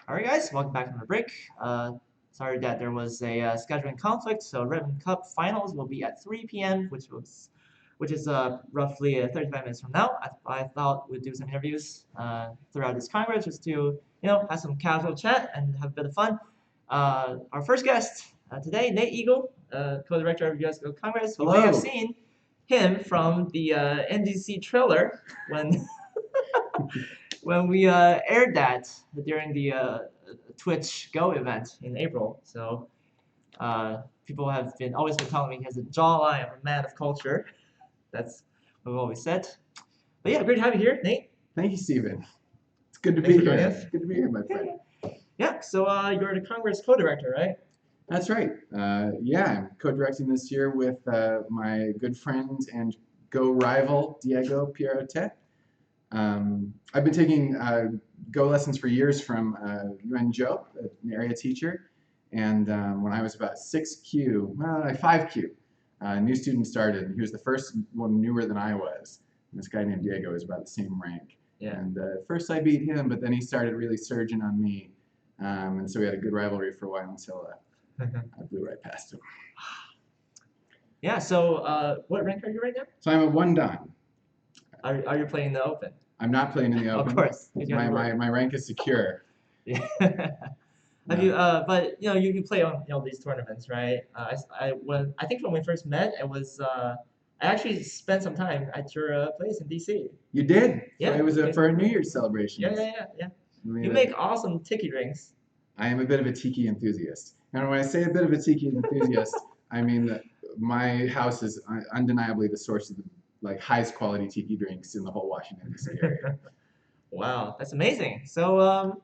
All right, guys, welcome back from the break. Sorry that there was a scheduling conflict. So Redmond Cup finals will be at 3 p.m., which is roughly 35 minutes from now. I thought we'd do some interviews throughout this congress just to have some casual chat and have a bit of fun. Our first guest today, Nate Eagle, co-director of U.S. Go Congress. You may have Hello. seen him from the NDC trailer when when we aired that during the Twitch Go event in April. So people have been always been telling me he has a jawline of a man of culture. That's what we've always said. But yeah, great to have you here, Nate. Thank you, Stephen. It's good to Thanks be for joining here. us. Good to be here, my friend. Yeah, so you're the Congress co-director, right? That's right. Yeah, I'm co-directing this year with my good friend and Go rival, Diego Pierotet. I've been taking Go lessons for years from Yuan Zhou, an area teacher. And when I was about 6Q, well, like 5Q, a new student started. He was the first one newer than I was. And this guy named Diego was about the same rank. Yeah. And first I beat him, but then he started really surging on me. And so we had a good rivalry for a while until I blew right past him. Yeah, so what rank are you right now? So I'm a 1 dan. Are you playing the Open? I'm not playing in the Open. Of course. 'Cause you have to work. My rank is secure. Yeah. Have No. you but you play on these tournaments, right? I think when we first met it was I actually spent some time at your place in DC. You did? Yeah. It was for a New Year's celebration. Yeah. You make awesome tiki drinks. I am a bit of a tiki enthusiast. And when I say a bit of a tiki enthusiast, I mean that my house is undeniably the source of the highest quality tiki drinks in the whole Washington D.C. area. Wow, that's amazing. So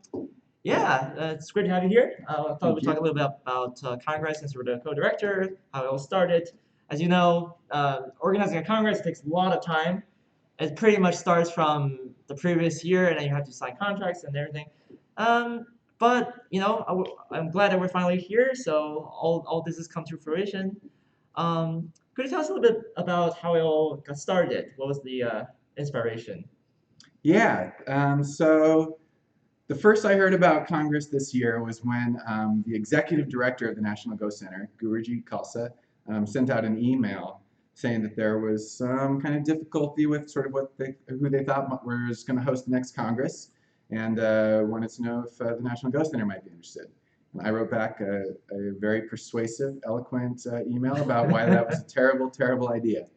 yeah, it's great to have you here. I thought Thank we'd you. talk a little bit about Congress since you're the co-director, how it all started. As you know, organizing a Congress takes a lot of time. It pretty much starts from the previous year, and then you have to sign contracts and everything. But I'm glad that we're finally here. So all this has come to fruition. Could you tell us a little bit about how it all got started? What was the inspiration? Yeah. So the first I heard about Congress this year was when the executive director of the National Go Center, Guruji Khalsa, sent out an email saying that there was some kind of difficulty with sort of who they thought was going to host the next Congress, and wanted to know if the National Go Center might be interested. And I wrote back a very persuasive, eloquent email about why that was a terrible, terrible idea.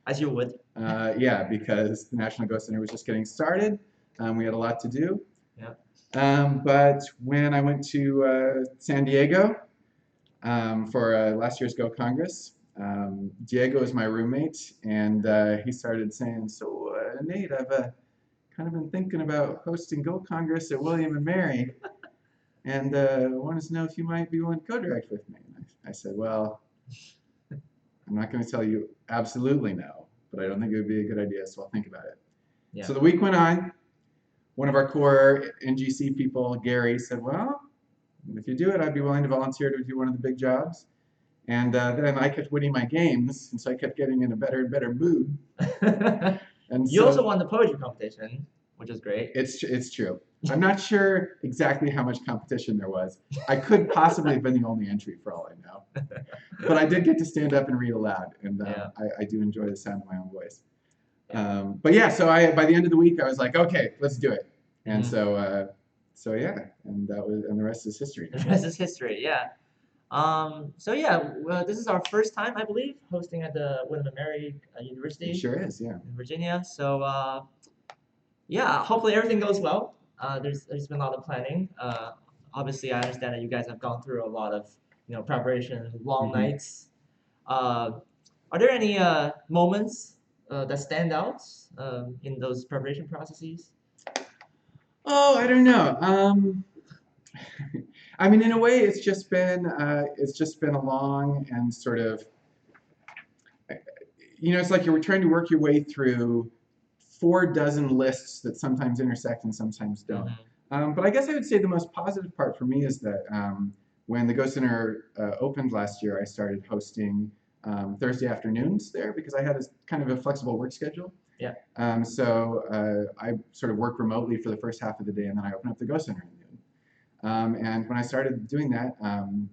As you would. Yeah, because the National Go Center was just getting started. We had a lot to do. Yeah. But when I went to San Diego for last year's Go Congress, Diego is my roommate, and he started saying, "So Nate, I've kind of been thinking about hosting Go Congress at William and Mary, and wanted to know if you might be willing to co-direct with me." And I said, "Well, I'm not going to tell you absolutely no, but I don't think it would be a good idea, so I'll think about it." Yeah. So the week went on. One of our core NGC people, Gary, said, "Well, if you do it, I'd be willing to volunteer to do one of the big jobs." And then I kept winning my games, and so I kept getting in a better and better mood. And You also won the poetry competition, which is great. It's true. I'm not sure exactly how much competition there was. I could possibly have been the only entry for all I know. But I did get to stand up and read aloud, and I do enjoy the sound of my own voice. But yeah, so by the end of the week, I was like, okay, let's do it. And so yeah, and the rest is history. The rest is history, yeah. So yeah, this is our first time, I believe, hosting at the William and Mary University. It sure is, yeah. In Virginia. So yeah, hopefully everything goes well. There's been a lot of planning. Obviously, I understand that you guys have gone through a lot of preparation, long nights. Are there any moments that stand out in those preparation processes? Oh, I don't know. I mean, in a way, it's just been a long and sort of, it's like you're trying to work your way through 4 dozen lists that sometimes intersect and sometimes don't. But I guess I would say the most positive part for me is that when the Go Center opened last year, I started hosting Thursday afternoons there because I had a kind of a flexible work schedule. Yeah. So I sort of work remotely for the first half of the day, and then I open up the Go Center in noon. And when I started doing that,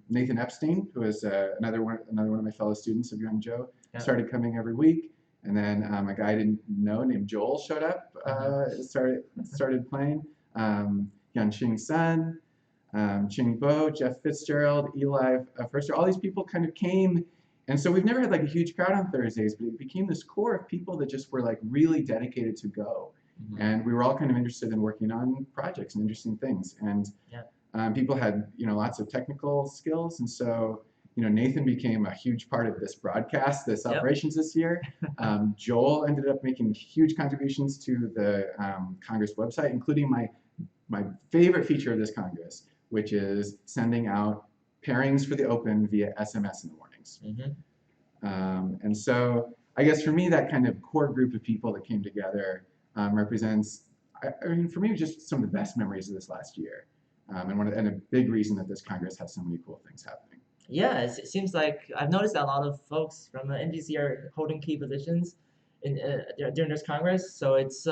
Nathan Epstein, who is another one of my fellow students of UNJO, started coming every week. And then a guy I didn't know named Joel showed up, started playing. Yanqing Sun, Ching Bo, Jeff Fitzgerald, Eli Firster, all these people kind of came. And so we've never had like a huge crowd on Thursdays, but it became this core of people that just were like really dedicated to Go. And we were all kind of interested in working on projects and interesting things. And people had, lots of technical skills. And so, Nathan became a huge part of this broadcast, this operations this year. Joel ended up making huge contributions to the Congress website, including my favorite feature of this Congress, which is sending out pairings for the open via SMS in the mornings. And so I guess for me, that kind of core group of people that came together represents, for me, just some of the best memories of this last year. And a big reason that this Congress has so many cool things happening. Yeah, it seems like I've noticed that a lot of folks from the NGC are holding key positions during this Congress. So it's,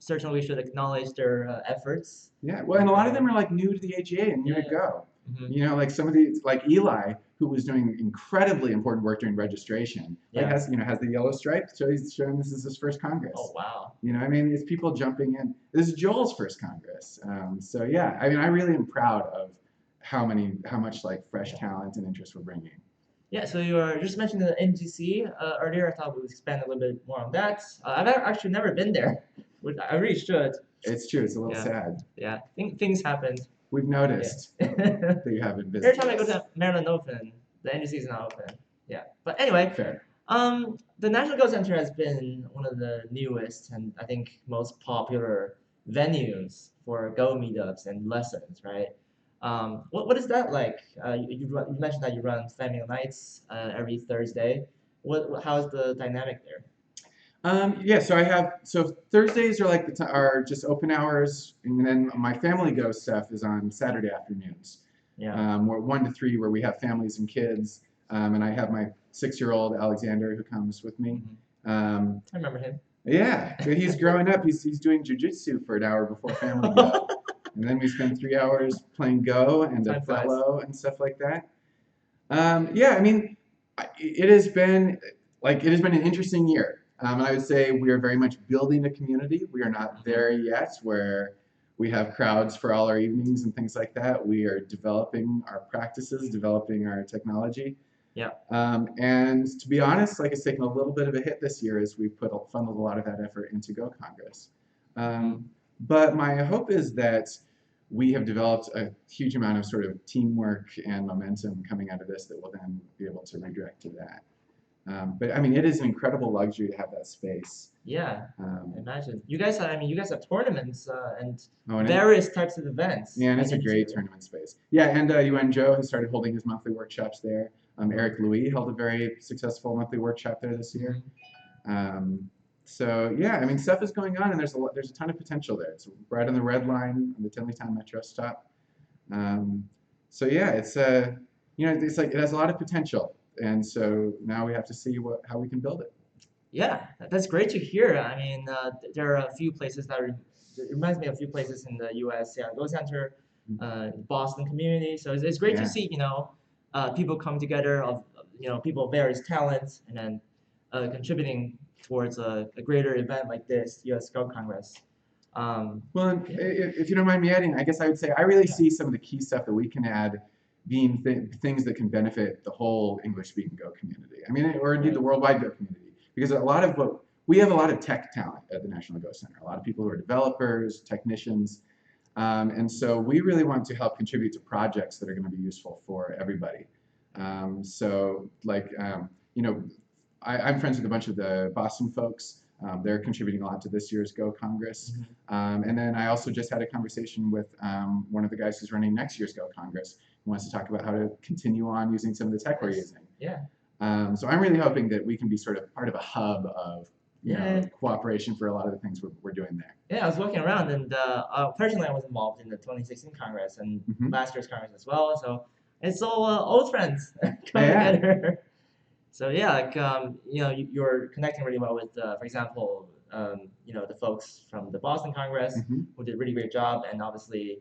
certainly we should acknowledge their efforts. Yeah, well, and a lot of them are like new to the AGA and new to Go. Like some of these, like Eli, who was doing incredibly important work during registration, has the yellow stripe, so he's showing this is his first Congress. Oh, wow. It's people jumping in. This is Joel's first Congress. So yeah, I really am proud of how much like fresh talent and interest we're bringing. Yeah, so you just mentioned the NGC earlier. I thought we would expand a little bit more on that. I've actually never been there. I really should. It's true. It's a little sad. Yeah, things happened. We've noticed that you haven't visited. Every time I go to Maryland Open, the NGC is not open. Yeah, but anyway. Fair. The National Go Center has been one of the newest and I think most popular venues for Go meetups and lessons, right? What is that like? You mentioned that you run family nights every Thursday. How's the dynamic there? So Thursdays are like are just open hours, and then my family Go stuff is on Saturday afternoons. We're 1 to 3 where we have families and kids, and I have my 6-year-old Alexander who comes with me. I remember him. Yeah, so he's growing up. He's doing jujitsu for an hour before family Go. And then we spend 3 hours playing Go and Othello and stuff like that. It has been an interesting year. And I would say we are very much building a community. We are not there yet where we have crowds for all our evenings and things like that. We are developing our practices, developing our technology. And to be honest, it's taken a little bit of a hit this year as we funneled a lot of that effort into Go Congress. But my hope is that we have developed a huge amount of sort of teamwork and momentum coming out of this that will then be able to redirect to that. But it is an incredible luxury to have that space. Yeah, imagine. You guys have tournaments and various types of events. Yeah, and it's a great tournament space. Yeah, and UNJO has started holding his monthly workshops there. Eric Louis held a very successful monthly workshop there this year. So yeah, stuff is going on, and there's a ton of potential there. It's right on the red line on the Tenleytown Metro stop. So yeah, it's it has a lot of potential, and so now we have to see how we can build it. Yeah, that's great to hear. There are a few places it reminds me of a few places in the U.S. Yeah, Go Center, Boston community. So it's great to see people come together of people of various talents and then contributing towards a greater event like this, U.S. Go Congress. Well, if you don't mind me adding, I guess I would say I really see some of the key stuff that we can add being things that can benefit the whole English-speaking Go community. Or indeed the worldwide Go community. Because we have a lot of tech talent at the National Go Center. A lot of people who are developers, technicians. And so we really want to help contribute to projects that are going to be useful for everybody. I'm friends with a bunch of the Boston folks. They're contributing a lot to this year's Go Congress. And then I also just had a conversation with one of the guys who's running next year's Go Congress, who wants to talk about how to continue on using some of the tech we're using. Yeah. So I'm really hoping that we can be sort of part of a hub of cooperation for a lot of the things we're doing there. Yeah, I was walking around, and personally I was involved in the 2016 Congress and last year's Congress as well. So it's all old friends coming together. So yeah, you're connecting really well with, for example, the folks from the Boston Congress who did a really great job, and obviously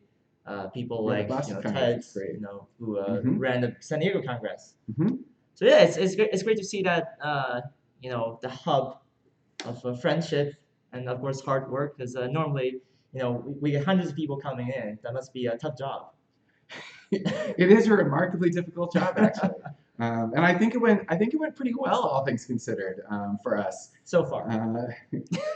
people Yeah, the like Boston Congress Ted, is great. who Mhm. ran the San Diego Congress. Mhm. So yeah, it's great to see that the hub of friendship and of course hard work because normally we get hundreds of people coming in. That must be a tough job. It is a remarkably difficult job, actually. And I think it went pretty well, all things considered, for us. So far.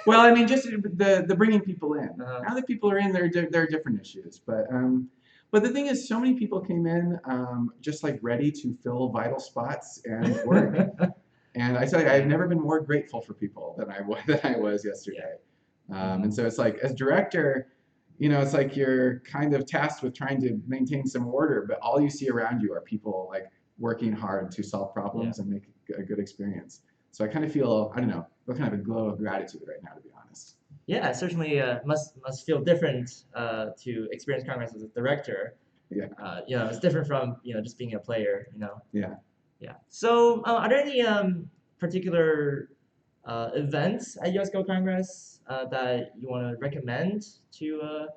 Well, I mean, just the bringing people in. Uh-huh. Now that people are in, there are different issues. But the thing is, so many people came in just like ready to fill vital spots and work. And I tell you, I've never been more grateful for people than I was yesterday. And so it's like, as director, it's like you're kind of tasked with trying to maintain some order, but all you see around you are people like working hard to solve problems and make a good experience. So I kind of feel, I don't know, kind of a glow of gratitude right now, to be honest. Yeah, it certainly must feel different to experience Congress as a director. Yeah. It's different from just being a player. Yeah. Yeah. So, are there any particular events at US Go Congress that you want to recommend to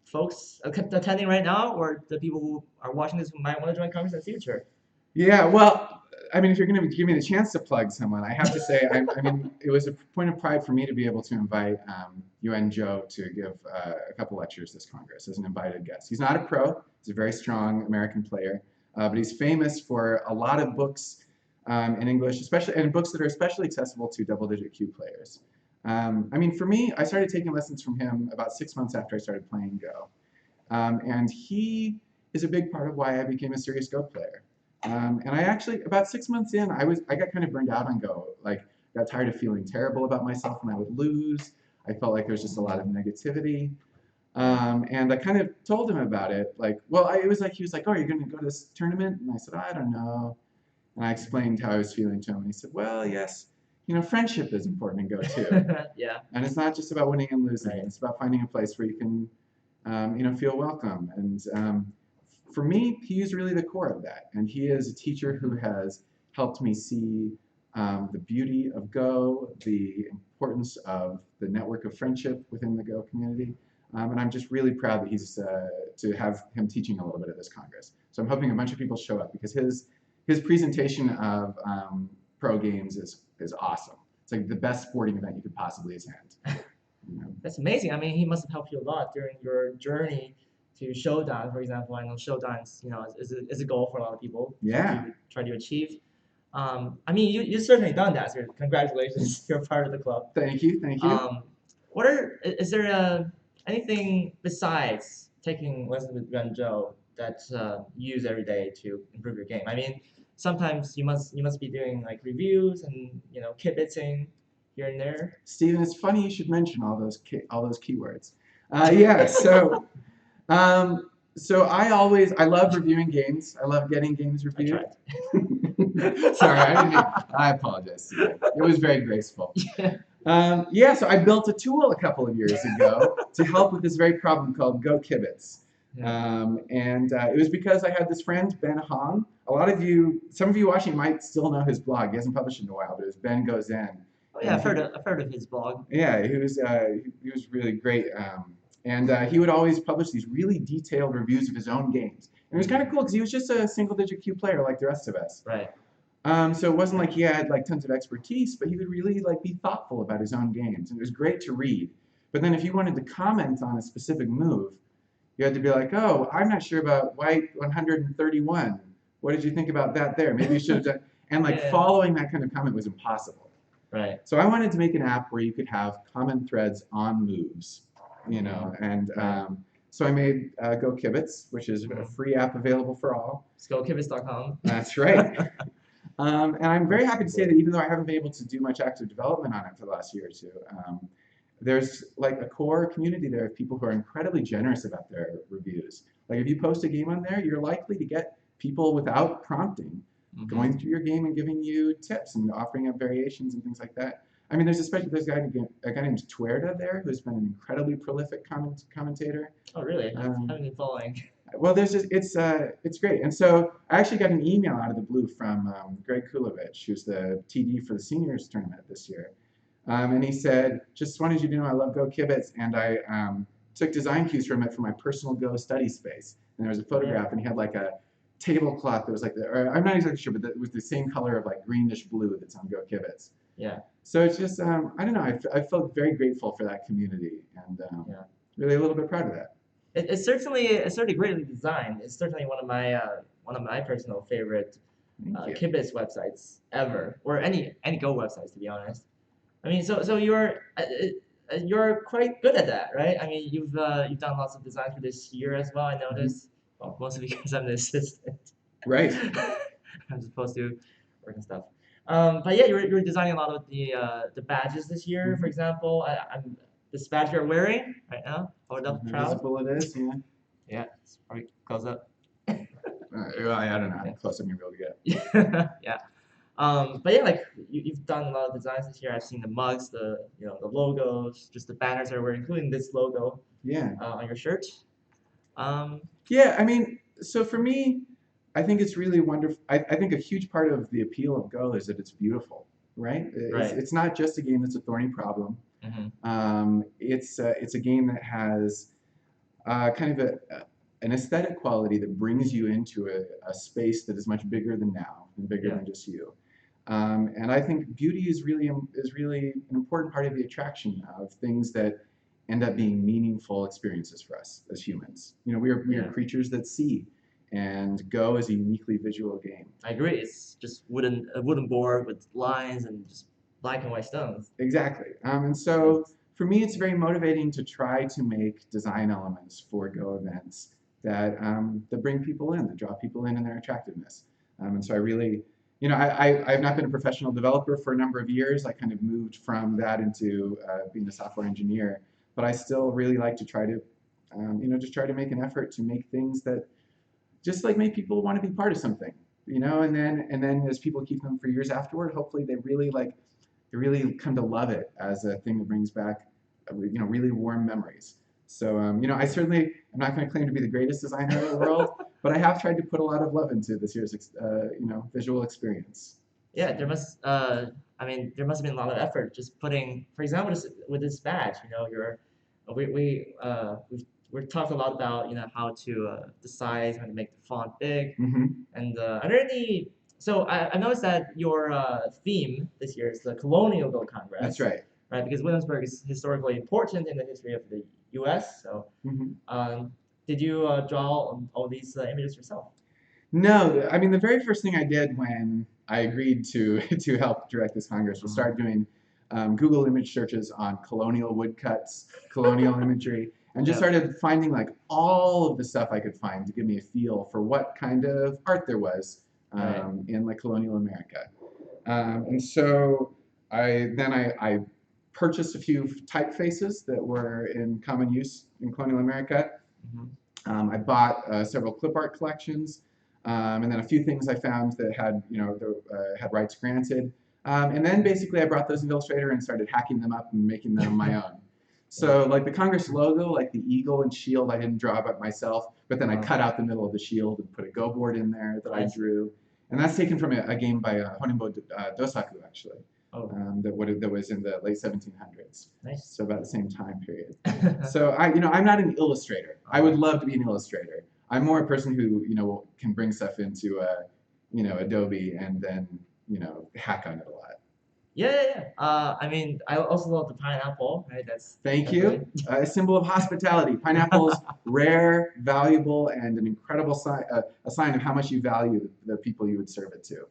folks attending right now, or the people who are watching this who might want to join Congress in the future? Yeah, well, I mean, if you're going to give me the chance to plug someone, I have to say, I mean, it was a point of pride for me to be able to invite Yuan Zhou to give a couple lectures this Congress as an invited guest. He's not a pro, he's a very strong American player, but he's famous for a lot of books in English, especially, and books that are especially accessible to double-digit Q players. I mean, for me, I started taking lessons from him about 6 months after I started playing Go. And he is a big part of why I became a serious Go player. And I actually, about 6 months in, I got kind of burned out on Go. Like, got tired of feeling terrible about myself when I would lose. I felt like there was just a lot of negativity. And I kind of told him about it. Like, well, it was like, he was like, oh, you're going to go to this tournament? And I said, I don't know. And I explained how I was feeling to him. And he said, well, yes, friendship is important in Go too. Yeah. And it's not just about winning and losing. Right. It's about finding a place where you can, feel welcome. And for me, he is really the core of that. And he is a teacher who has helped me see the beauty of Go, the importance of the network of friendship within the Go community. And I'm just really proud that he's to have him teaching a little bit at this Congress. So I'm hoping a bunch of people show up because his presentation of pro games is awesome. It's like the best sporting event you could possibly attend. That's amazing. I mean, he must have helped you a lot during your journey to Showdown, for example. I know Showdown is a goal for a lot of people Yeah. to try to achieve. I mean, you've certainly done that. So congratulations, you're part of the club. Thank you. Thank you. Is there anything besides taking lessons with Guangzhou that you use every day to improve your game? I mean, sometimes you must be doing like reviews and kibitzing here and there. Steven, it's funny you should mention all those keywords. Yeah. So I love reviewing games. I love getting games reviewed. Sorry, I apologize. It was very graceful. So I built a tool a couple of years ago to help with this very problem called Go Kibitz. It was because I had this friend, Ben Hong. Some of you watching might still know his blog. He hasn't published in a while, but it was Ben Goes In. Oh yeah, I've heard of his blog. Yeah, he was really great. He would always publish these really detailed reviews of his own games. And it was kind of cool because he was just a single-digit Q player like the rest of us. Right. So it wasn't like he had like tons of expertise, but he would really like be thoughtful about his own games, and it was great to read. But then if you wanted to comment on a specific move, you had to be like, oh, I'm not sure about white 131. What did you think about that there? Maybe you should have done. And following that kind of comment was impossible. Right. So I wanted to make an app where you could have comment threads on moves, So I made Go Kibitz, which is a free app available for all. It's GoKibitz.com. That's right. And I'm very happy to say that even though I haven't been able to do much active development on it for the last year or two, there's like a core community there of people who are incredibly generous about their reviews. Like if you post a game on there, you're likely to get people without prompting going through your game and giving you tips and offering up variations and things like that. I mean, there's a guy named Tuerda there who's been an incredibly prolific commentator. Oh, really? I haven't been following. Well, it's great. And so I actually got an email out of the blue from Greg Kulovich, who's the TD for the seniors tournament this year. And he said, just wanted you to know I love Go Kibitz, and took design cues from it for my personal Go study space. And there was a photograph, and he had like a tablecloth that was like, or I'm not exactly sure, but that was the same color of like greenish blue that's on Go Kibitz. Yeah. So it's just, I don't know, I felt very grateful for that community, and really a little bit proud of that. It's certainly greatly designed. It's certainly one of my personal favorite Thank you. Kibitz websites ever, or any Go websites, to be honest. I mean, so you're quite good at that, right? I mean, you've done lots of designs for this year as well. I noticed. Well, mostly because I'm the assistant. Right. I'm supposed to work and stuff. But yeah, you're designing a lot of the badges this year. For example, I'm this badge you're wearing right now. Hold up, proud. Visible it is, yeah. Yeah, it's probably close up. I don't know how close I'm gonna be able to get. Yeah. But yeah, like you've done a lot of designs this year. I've seen the mugs, the logos, just the banners that were including this logo. Yeah. On your shirt. Yeah, I mean, so for me, I think it's really wonderful. I think a huge part of the appeal of Go is that it's beautiful, right? It's not just a game that's a thorny problem. It's a game that has kind of an aesthetic quality that brings you into a space that is much bigger than now and bigger than just you. And I think beauty is really an important part of the attraction of things that end up being meaningful experiences for us as humans. You know, we are creatures that see, and Go is a uniquely visual game. I agree. It's just a wooden board with lines and just black and white stones. Exactly. And so for me, it's very motivating to try to make design elements for Go events that bring people in, that draw people in their attractiveness. And so I really, you know, I've not been a professional developer for a number of years. I kind of moved from that into being a software engineer. But I still really like to try to, just try to make an effort to make things that just like make people want to be part of something, you know, and then as people keep them for years afterward, hopefully they really come to love it as a thing that brings back, really warm memories. So, I'm not going to claim to be the greatest designer in the world, but I have tried to put a lot of love into this year's, visual experience. Yeah, there must have been a lot of effort just putting, for example, with this badge. We've talked a lot about how to the size, how to make the font big, and so I noticed that your theme this year is the Colonial Go Congress. That's right. Right, because Williamsburg is historically important in the history of the U.S. So, did you draw all these images yourself? No, I mean the very first thing I did when I agreed to help direct this Congress was start doing Google image searches on colonial woodcuts, colonial imagery, and just started finding like all of the stuff I could find to give me a feel for what kind of art there was in like colonial America. And so I purchased a few typefaces that were in common use in colonial America. I bought several clip art collections. And then a few things I found that had, had rights granted. And then basically I brought those into Illustrator and started hacking them up and making them my own. So like the Congress logo, like the eagle and shield, I didn't draw by myself, but then I cut out the middle of the shield and put a Go board in there that I drew. And that's taken from a game by Honinbo Dosaku, actually. That was in the late 1700s. Nice. So about the same time period. So I'm not an illustrator. I would love to be an illustrator. I'm more a person who can bring stuff into Adobe and then hack on it a lot. Yeah. I mean, I also love the pineapple. Right? Thank you. A symbol of hospitality. Pineapple's rare, valuable, and an incredible sign, a sign of how much you value the people you would serve it to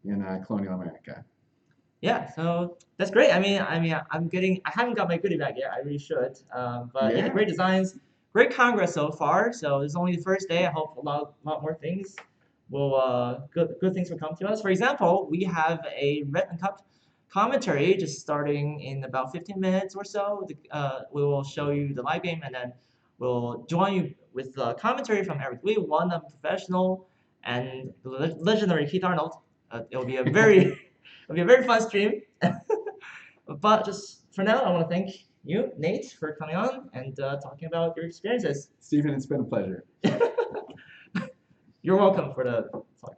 in colonial America. Yeah, so that's great. I haven't got my goodie bag yet. I really should. But yeah, great designs. Great Congress so far. So this is only the first day. I hope a lot more things good things will come to us. For example, we have a Red and Cup commentary just starting in about 15 minutes or so. We will show you the live game and then we'll join you with the commentary from Eric Lee, one of professional, and the legendary Keith Arnold. It'll be a very fun stream. But just for now, I want to thank you, Nate, for coming on and talking about your experiences. Stephen, it's been a pleasure. You're welcome for the talk.